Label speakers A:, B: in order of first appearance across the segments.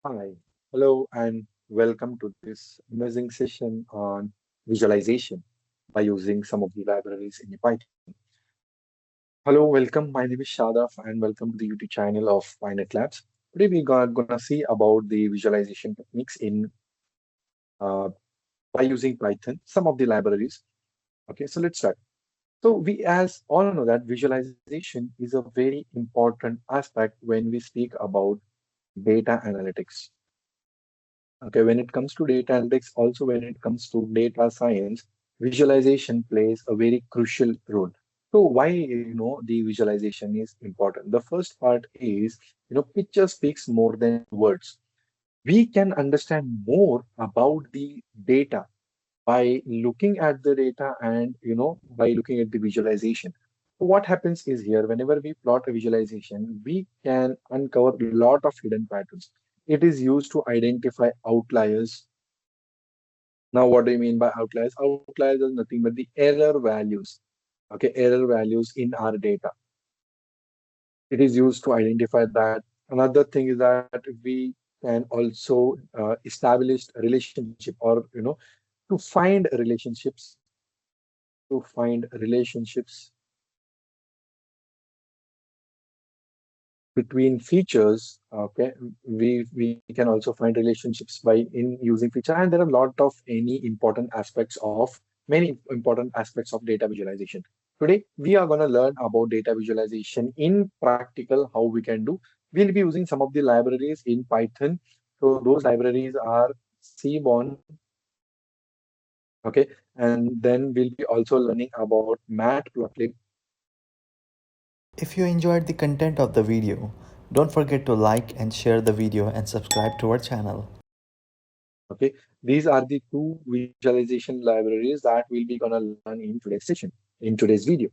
A: Hi, hello, and welcome to this amazing session on visualization by using some of the libraries in Python. Hello, welcome. My name is Shadaf, and welcome to the YouTube channel of PyNet Labs. Today, we're gonna see about the visualization techniques in uh, by using Python, some of the libraries. Okay, so let's start. So we as all know that visualization is a very important aspect when we speak about data analytics. Okay, when it comes to data analytics, also when it comes to data science, visualization plays a very crucial role. So why, the visualization is important? The first part is, picture speaks more than words. We can understand more about the data by looking at the data and, by looking at the visualization. So what happens is here, whenever we plot a visualization, we can uncover a lot of hidden patterns. It is used to identify outliers. Now, what do you mean by outliers? Outliers is nothing but the error values. Okay, error values in our data. It is used to identify that. Another thing is that we can also establish a relationship, or to find relationships, to find relationships between features. Okay, we can also find relationships by in using feature, and there are a lot of any important aspects of many important aspects of data visualization. Today we are going to learn about data visualization in practical, how we can do. We'll be using some of the libraries in Python. So those libraries are Seaborn. Okay, and then we'll be also learning about Matplotlib.
B: If you enjoyed the content of the video, don't forget to like and share the video and subscribe to our channel.
A: Okay, these are the two visualization libraries that we'll be gonna learn in today's session, in today's video.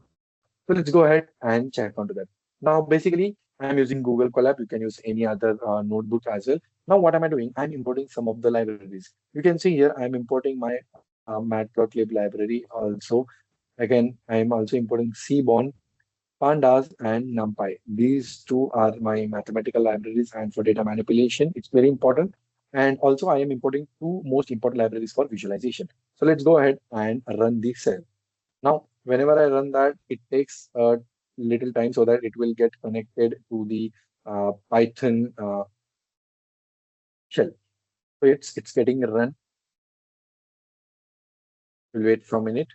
A: So let's go ahead and check onto that. Now, basically, I'm using Google Colab. You can use any other notebook as well. Now, what am I doing? I'm importing some of the libraries. You can see here, I'm importing my Matplotlib library also. Again, I'm also importing Seaborn, Pandas, and Numpy. These two are my mathematical libraries, and for data manipulation, it's very important. And also, I am importing two most important libraries for visualization. So let's go ahead and run the cell. Now, whenever I run that, it takes a little time so that it will get connected to the Python shell. So it's getting run. We'll wait for a minute.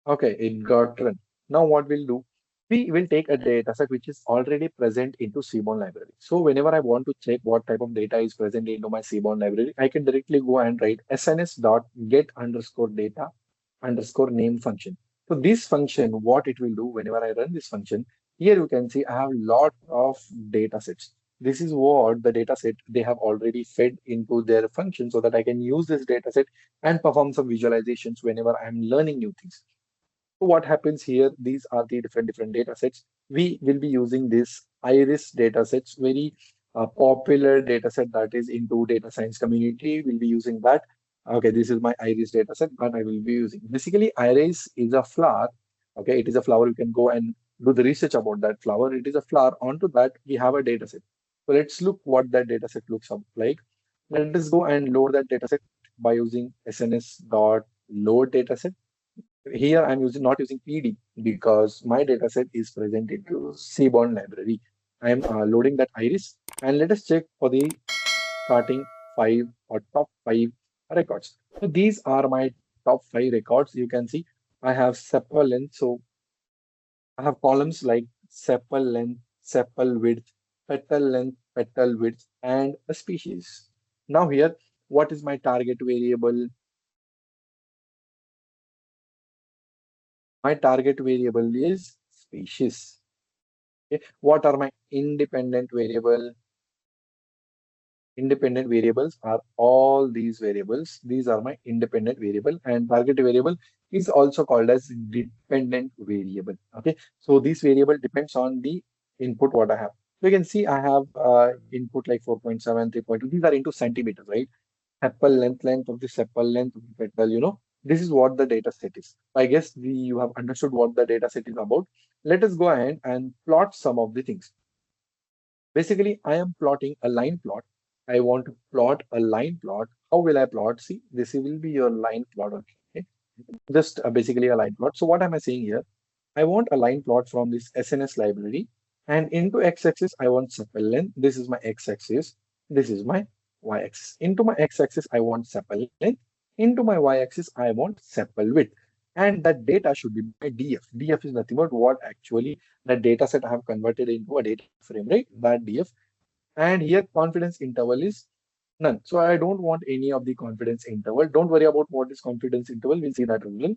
A: Okay, it got run. Now what we'll do, we will take a data set which is already present into Seaborn library. So whenever I want to check what type of data is present into my Seaborn library, I can directly go and write sns dot get underscore data underscore name function. So this function, what it will do whenever I run this function, here you can see I have lot of data sets. This is what the data set they have already fed into their function so that I can use this data set and perform some visualizations whenever I'm learning new things. So what happens here? These are the different data sets. We will be using this iris data sets, very popular data set that is into data science community. We'll be using that. Okay, this is my iris data set, but I will be using. Basically, iris is a flower. Okay, it is a flower. You can go and do the research about that flower. It is a flower. Onto that, we have a data set. So let's look what that data set looks up like. Let us go and load that data set by using sns dot load dataset. Here I'm using not using PD because my dataset is present into Seaborn library. I'm loading that iris, and let us check for the starting five or top five records. So these are my top five records. You can see I have sepal length. So I have columns like sepal length, sepal width, petal width, and a species. Now here, what is my target variable? My target variable is species. Okay. What are my independent variable? Independent variables are all these variables. These are my independent variable, and target variable is also called as dependent variable. Okay. So this variable depends on the input what I have. So you can see I have input like 4.7, 3.2. These are into centimeters, right? Sepal length of the sepal length of the petal, this is what the data set is. I guess you have understood what the data set is about. Let us go ahead and plot some of the things. Basically, I am plotting a line plot. I want to plot a line plot. How will I plot? See, this will be your line plot. Okay, just basically a line plot. So what am I saying here? I want a line plot from this SNS library, and into x-axis I want sepal length. This is my x-axis. This is my y-axis. Into my x-axis I want sepal length. Into my y-axis I want sepal width. And that data should be my DF. DF is nothing but what actually the data set I have converted into a data frame, right? That DF. And here confidence interval is none. So I don't want any of the confidence interval. Don't worry about what is confidence interval. We'll see that as well.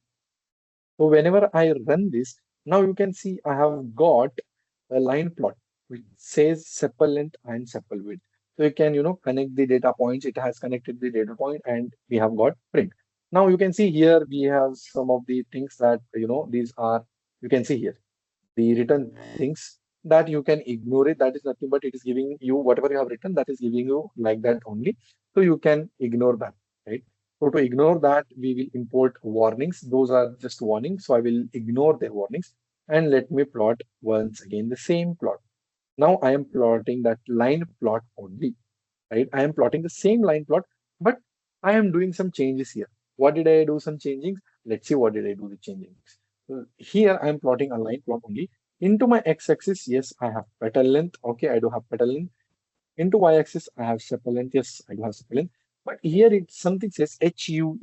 A: So whenever I run this, now you can see I have got a line plot which says sepal length and sepal width. So you can, connect the data points. It has connected the data point and we have got print. Now you can see here we have some of the things that, these are, you can see here the written things that you can ignore it. That is nothing but it is giving you whatever you have written, that is giving you like that only. So you can ignore that, right? So to ignore that, we will import warnings. Those are just warnings. So I will ignore their warnings and let me plot once again the same plot. Now I am plotting that line plot only, right? I am plotting the same line plot, but I am doing some changes here. What did I do some changings? Let's see what did I do the changings. Here I am plotting a line plot only. Into my x-axis, yes, I have petal length. Okay, I do have petal length. Into y-axis, I have sepal length. Yes, I do have sepal length. But here it something says HUE.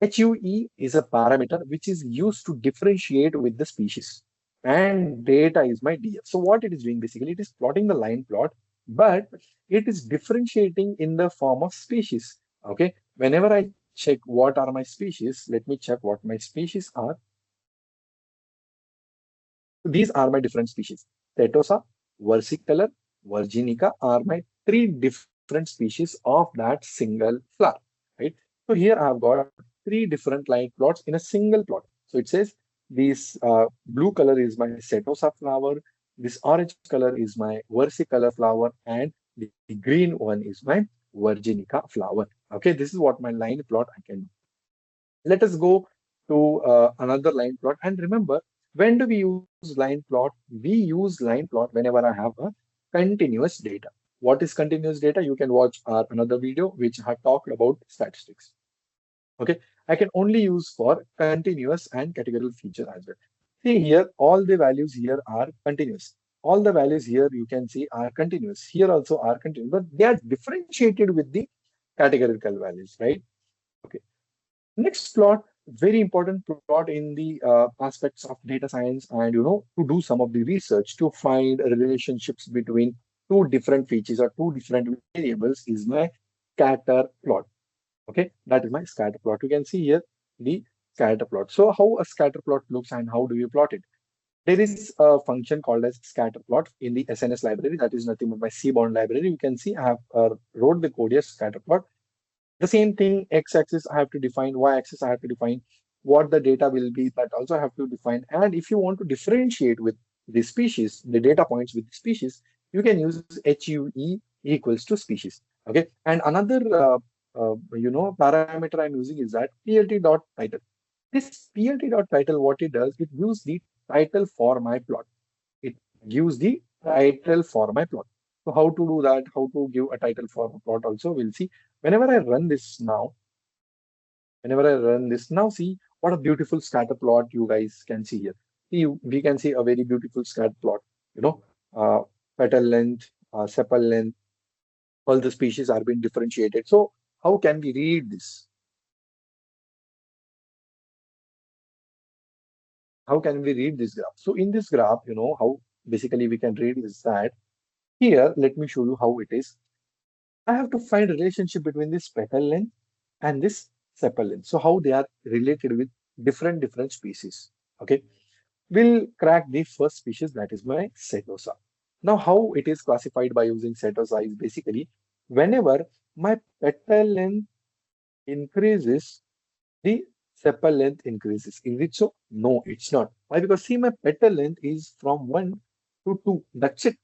A: HUE is a parameter which is used to differentiate with the species. And data is my DF. So what it is doing basically, it is plotting the line plot, but it is differentiating in the form of species. Okay. Whenever I check what are my species, let me check what my species are. These are my different species. Setosa, versicolor, virginica are my three different species of that single flower, right? So here I have got three different line plots in a single plot. So it says this blue color is my setosa flower, this orange color is my versicolor flower, and the green one is my virginica flower. Okay, this is what my line plot I can do. Let us go to another line plot. And remember, when do we use line plot? We use line plot whenever I have a continuous data. What is continuous data? You can watch our another video which I talked about statistics. Okay, I can only use for continuous and categorical feature as well. See here, all the values here are continuous. All the values here you can see are continuous. Here also are continuous, but they are differentiated with the categorical values, right? Okay. Next plot, very important plot in the aspects of data science and to do some of the research to find relationships between two different features or two different variables is my scatter plot. Okay, that is my scatter plot. You can see here the scatter plot. So how a scatter plot looks and how do you plot it? There is a function called as scatter plot in the SNS library. That is nothing but my Seaborn library. You can see I have wrote the code here scatter plot. The same thing, x-axis I have to define, y-axis I have to define, what the data will be, that also I have to define. And if you want to differentiate with the species, the data points with the species, you can use HUE equals to species. Okay. And another, parameter I'm using is that PLT dot title. This PLT dot title, what it does, it gives the title for my plot. It gives the title for my plot. So how to do that? How to give a title for a plot also, we'll see. Whenever I run this now, see what a beautiful scatter plot you guys can see here. See, we can see a very beautiful scatter plot, you know, uh, petal length, sepal length, all the species are being differentiated. So how can we read this? How can we read this graph? So in this graph, how basically we can read is that here, let me show you how it is. I have to find a relationship between this petal length and this sepal length. So how they are related with different species. Okay, we'll crack the first species, that is my setosa. Now how it is classified by using setosa is basically whenever my petal length increases, the sepal length increases. Is it so? No, it's not. Why? Because see, my petal length is from 1 to 2. That's it.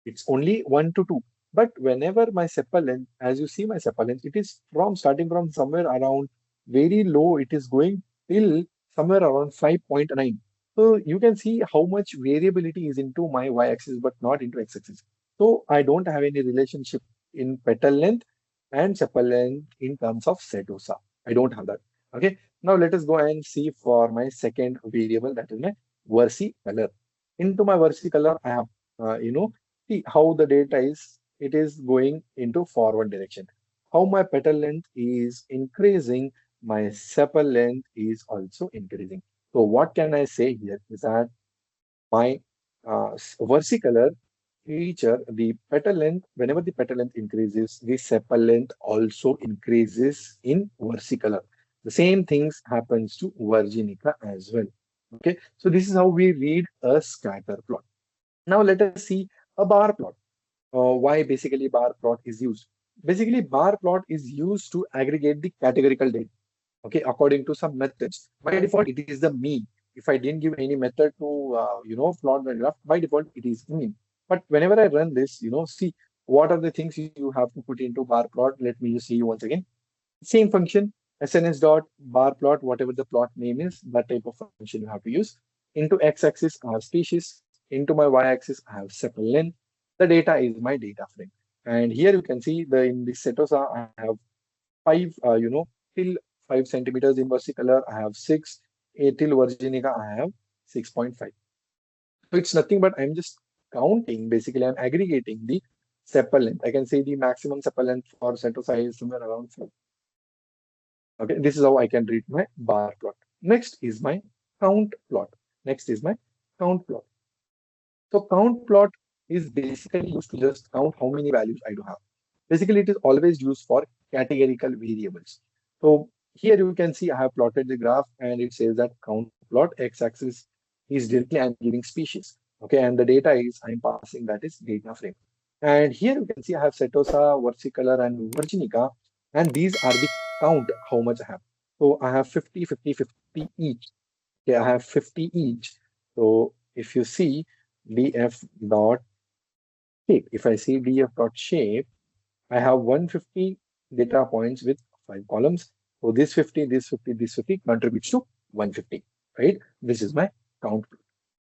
A: It's only 1 to 2. But whenever my sepal length, as you see my sepal length, it is from starting from somewhere around very low, it is going till somewhere around 5.9. So you can see how much variability is into my y-axis, but not into x-axis. So I don't have any relationship in petal length and sepal length in terms of setosa. I don't have that. Okay. Now let us go and see for my second variable, that is my versicolor. Into my versicolor, I have, see how the data is, it is going into forward direction. How my petal length is increasing, my sepal length is also increasing. So what can I say here is that my versicolor feature, the petal length, whenever the petal length increases, the sepal length also increases in versicolor. The same things happens to virginica as well. Okay, so this is how we read a scatter plot. Now let us see a bar plot. Why basically bar plot is used? Basically, bar plot is used to aggregate the categorical data. Okay, according to some methods. By default, it is the mean. If I didn't give any method to plot the graph, by default it is mean. But whenever I run this, see what are the things you have to put into bar plot. Let me just see you once again. Same function, SNS dot bar plot, whatever the plot name is, that type of function you have to use. Into x-axis I have species, into my y-axis I have sepal length. The data is my data frame. And here you can see the in the setosa I have five, till 5 centimeters in versicolor, I have six. Till virginica, I have 6.5. So it's nothing but I'm just counting. Basically, I'm aggregating the sepal length. I can say the maximum sepal length for setosa is somewhere around 5. Okay, this is how I can read my bar plot. Next is my count plot. Next is my count plot. So count plot is basically used to just count how many values I do have. Basically, it is always used for categorical variables. So here you can see I have plotted the graph and it says that count plot x-axis is directly I'm giving species. Okay, and the data is I'm passing that is data frame. And here you can see I have setosa, versicolor, and virginica, and these are the count how much I have. So I have 50, 50, 50 each. Okay, I have 50 each. So if you see df dot shape, if I see df dot shape, I have 150 data points with 5 columns. So this 50, this 50, this 50 contributes to 150, right? This is my count plot.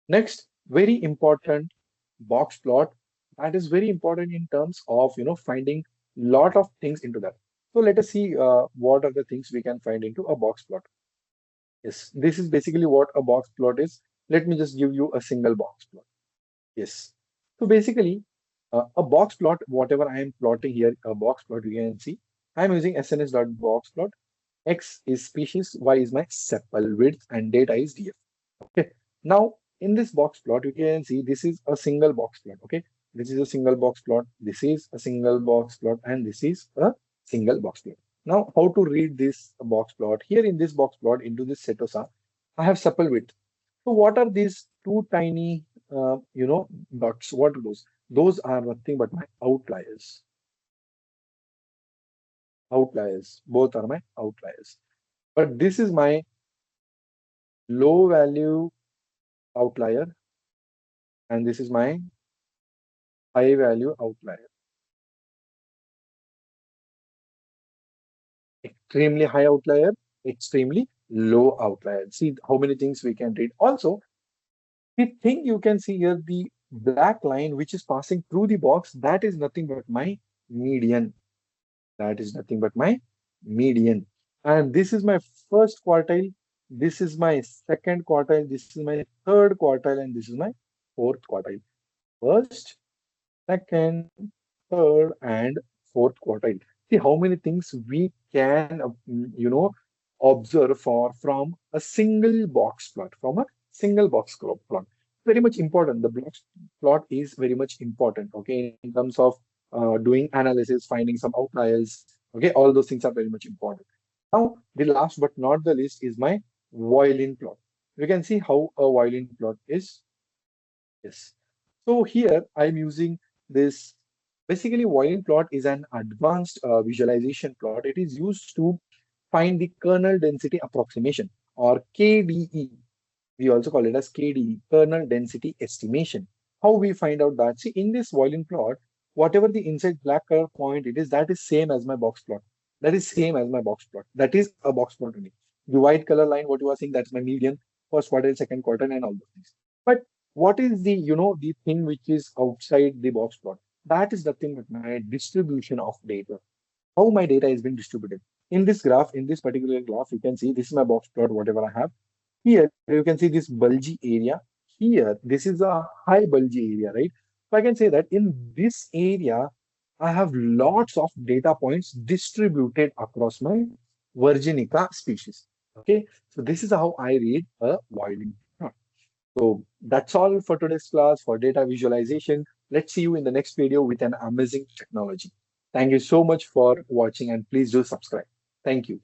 A: Next, very important box plot. That is very important in terms of, finding lot of things into that. So let us see what are the things we can find into a box plot. Yes, this is basically what a box plot is. Let me just give you a single box plot. Yes. So basically, a box plot, whatever I am plotting here, a box plot, you can see, I'm using SNS.boxplot. X is species, Y is my sepal width, and data is DF. Okay. Now, in this box plot, you can see this is a single box plot. Okay. This is a single box plot. This is a single box plot, and this is a single box plot. Now, how to read this box plot? Here in this box plot, into this setosa, I have sepal width. So what are these two tiny, dots? What are those? Those are nothing but my outliers. Outliers. Both are my outliers. But this is my low value outlier, and this is my high value outlier. Extremely high outlier, extremely low outlier. See how many things we can read. Also, the thing you can see here, the black line which is passing through the box, that is nothing but my median. That is nothing but my median. And this is my first quartile, this is my second quartile, this is my third quartile, and this is my fourth quartile. First, second, third, and fourth quartile. See how many things we can, observe from a single box plot, from a single box plot. Very much important. The box plot is very much important. Okay, in terms of doing analysis, finding some outliers. Okay, all those things are very much important. Now, the last but not the least is my violin plot. We can see how a violin plot is. Yes. So here I'm using this. Basically, Violin plot is an advanced visualization plot. It is used to find the kernel density approximation, or KDE. We also call it as KDE, kernel density estimation. How we find out that? See, in this Violin plot, whatever the inside black color point it is, that is same as my box plot. That is same as my box plot. That is a box plot only. The white color line, what you are seeing, that's my median, first quartile, second quartile, and all those things. But what is the, the thing which is outside the box plot? That is nothing but my distribution of data, how my data is being distributed. In this graph, in this particular graph, you can see this is my box plot, whatever I have. Here, you can see this bulgy area. Here, this is a high bulgy area, right? So I can say that in this area, I have lots of data points distributed across my Virginica species. Okay, so this is how I read a violin plot. So that's all for today's class for data visualization. Let's see you in the next video with an amazing technology. Thank you so much for watching and please do subscribe. Thank you.